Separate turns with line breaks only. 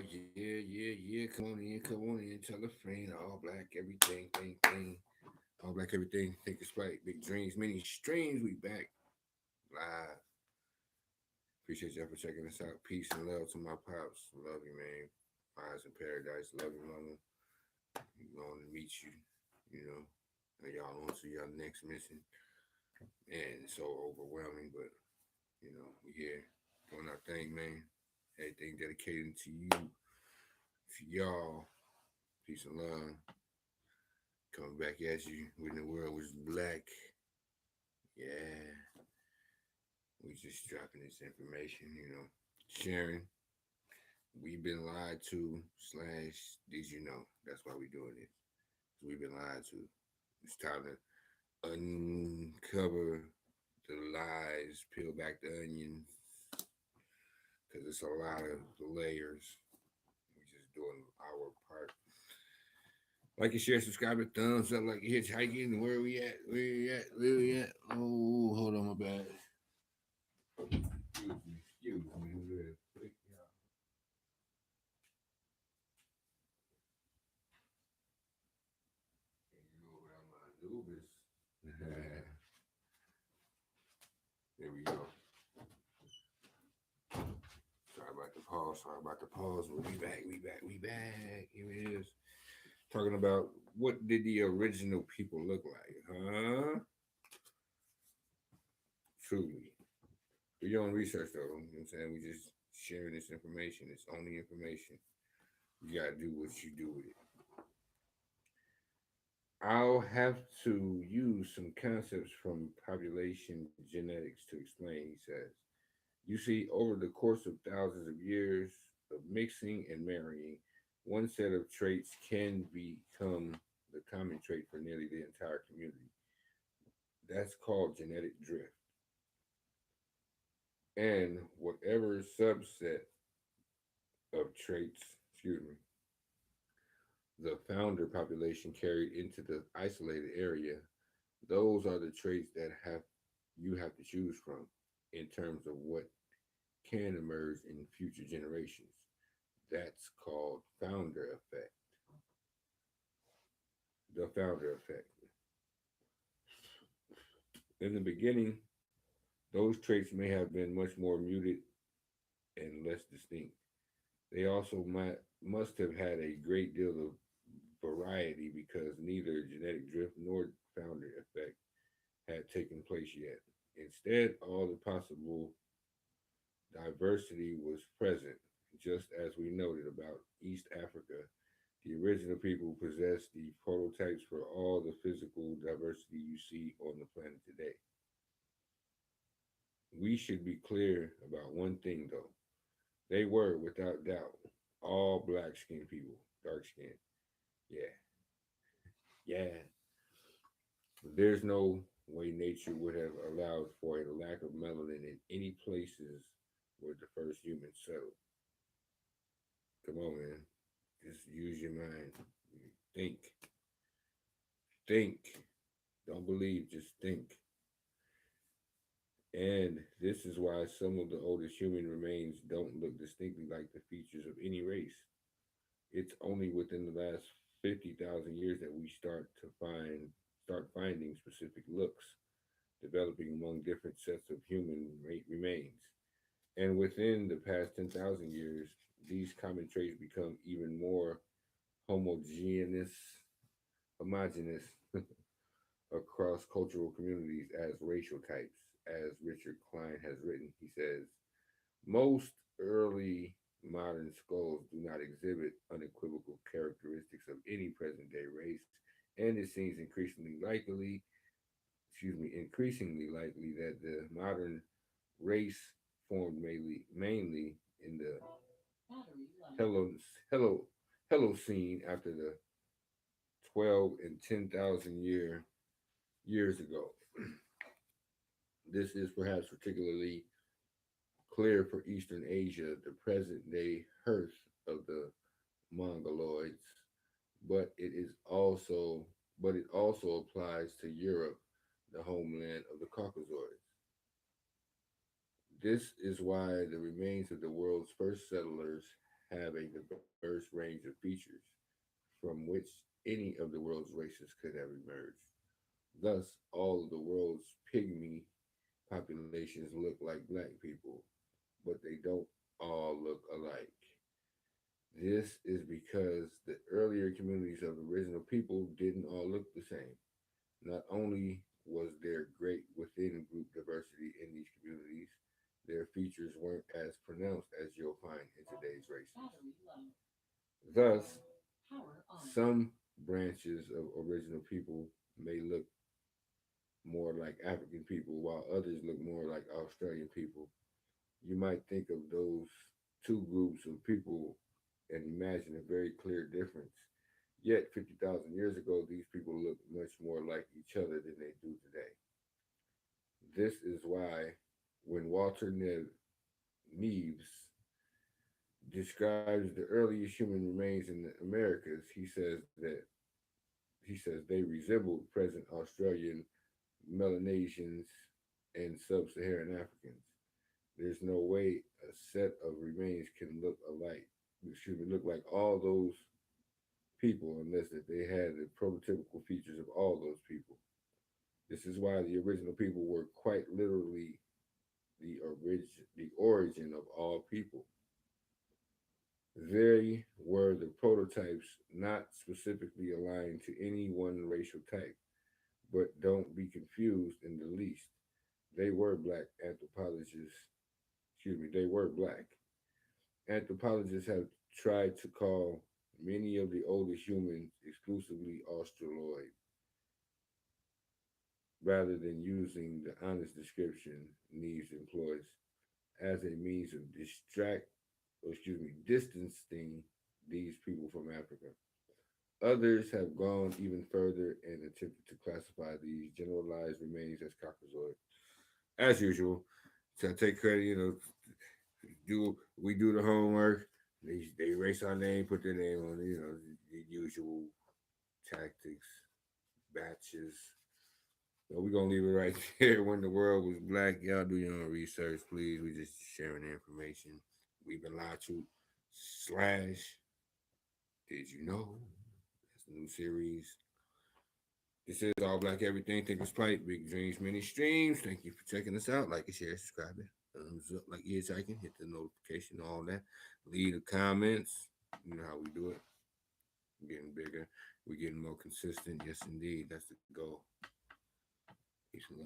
yeah. Come on in. Tell a friend. All black, everything, thing. All black, everything. Think it's right. Big dreams, many streams. We back live. Appreciate y'all for checking us out. Peace and love to my pops. Love you, man. Eyes in paradise. Love you, mama. Going to meet you. You know, and y'all on to y'all next mission. And it's so overwhelming, but we here doing our thing, man. Everything dedicated to you, to y'all. Peace and love. Coming back at you when the world was black. Yeah. We just dropping this information, sharing. We've been lied to, slash, did you know? That's why we doing this. We've been lied to. It's time to uncover the lies, peel back the onions, because it's a lot of layers. We just doing our part. Like and share, subscribe, and thumbs up like you're hitchhiking. Where we at? Oh, hold on, my bad. Excuse me, real quick, y'all. You know what I'm gonna do is there we go. Sorry about the pause. We'll be back. We back. Here it is. Talking about what did the original people look like, huh? Truly. Do your own research though. You know what I'm saying? We just sharing this information. It's only information. You gotta do what you do with it. I'll have to use some concepts from population genetics to explain, he says. You see, over the course of thousands of years of mixing and marrying, one set of traits can become the common trait for nearly the entire community. That's called genetic drift. And whatever subset of traits, the founder population carried into the isolated area, those are the traits that have you have to choose from in terms of what can emerge in future generations. That's called founder effect. The founder effect. In the beginning, those traits may have been much more muted and less distinct. They also must have had a great deal of variety because neither genetic drift nor founder effect had taken place yet. Instead, all the possible diversity was present, just as we noted about East Africa. The original people possessed the prototypes for all the physical diversity you see on the planet today. We should be clear about one thing, though. They were, without doubt, all black skinned people, dark skinned. Yeah, yeah. There's no way nature would have allowed for a lack of melanin in any places where the first humans settled. Come on, man. Just use your mind. Think. Think. Don't believe, just think. And this is why some of the oldest human remains don't look distinctly like the features of any race. It's only within the last 50,000 years that we start finding specific looks developing among different sets of human remains. And within the past 10,000 years, these common traits become even more homogeneous, homogeneous across cultural communities as racial types. As Richard Klein has written, he says, most early modern skulls do not exhibit unequivocal characteristics of any present day race, and it seems increasingly likely that the modern race formed mainly in the Hello, Hello, Holocene after the 12 and 10,000 years ago. This is perhaps particularly clear for Eastern Asia, the present day hearth of the Mongoloids, but it also applies to Europe, the homeland of the Caucasoids. This is why the remains of the world's first settlers have a diverse range of features from which any of the world's races could have emerged. Thus, all of the world's pygmy populations look like black people, but they don't all look alike. This is because the earlier communities of original people didn't all look the same. Not only was there great within group diversity in these communities, their features weren't as pronounced as you'll find in today's races. Thus, some branches of original people may look more like African people, while others look more like Australian people. You might think of those two groups of people and imagine a very clear difference. Yet, 50,000 years ago, these people looked much more like each other than they do today. This is why when Neves describes the earliest human remains in the Americas, he says they resembled present Australian, Melanesians, and sub-Saharan Africans. There's no way a set of remains can look like all those people unless that they had the prototypical features of all those people. This is why the original people were quite literally the origin of all people. They were the prototypes not specifically aligned to any one racial type, but don't be confused in the least. They were black anthropologists, they were black. Anthropologists have tried to call many of the oldest humans exclusively Australoid rather than using the honest description Neves employs as a means of distancing these people from Africa. Others have gone even further and attempted to classify these generalized remains as Caucasoid. As usual, so I take credit, do we do the homework. They erase our name, put their name on it, the usual tactics, batches. So we're gonna leave it right there. When the world was black, y'all do your own research, please. We just sharing the information. We've been lied to. Slash. Did you know? That's the new series. This is All Black Everything. Think it's plight. Big dreams, many streams. Thank you for checking us out. Like and share, subscribe it. Thumbs up like ears icon. Hit the notification, all that. Leave the comments. You know how we do it. We're getting bigger. We're getting more consistent. Yes, indeed. That's the goal. Peace and love.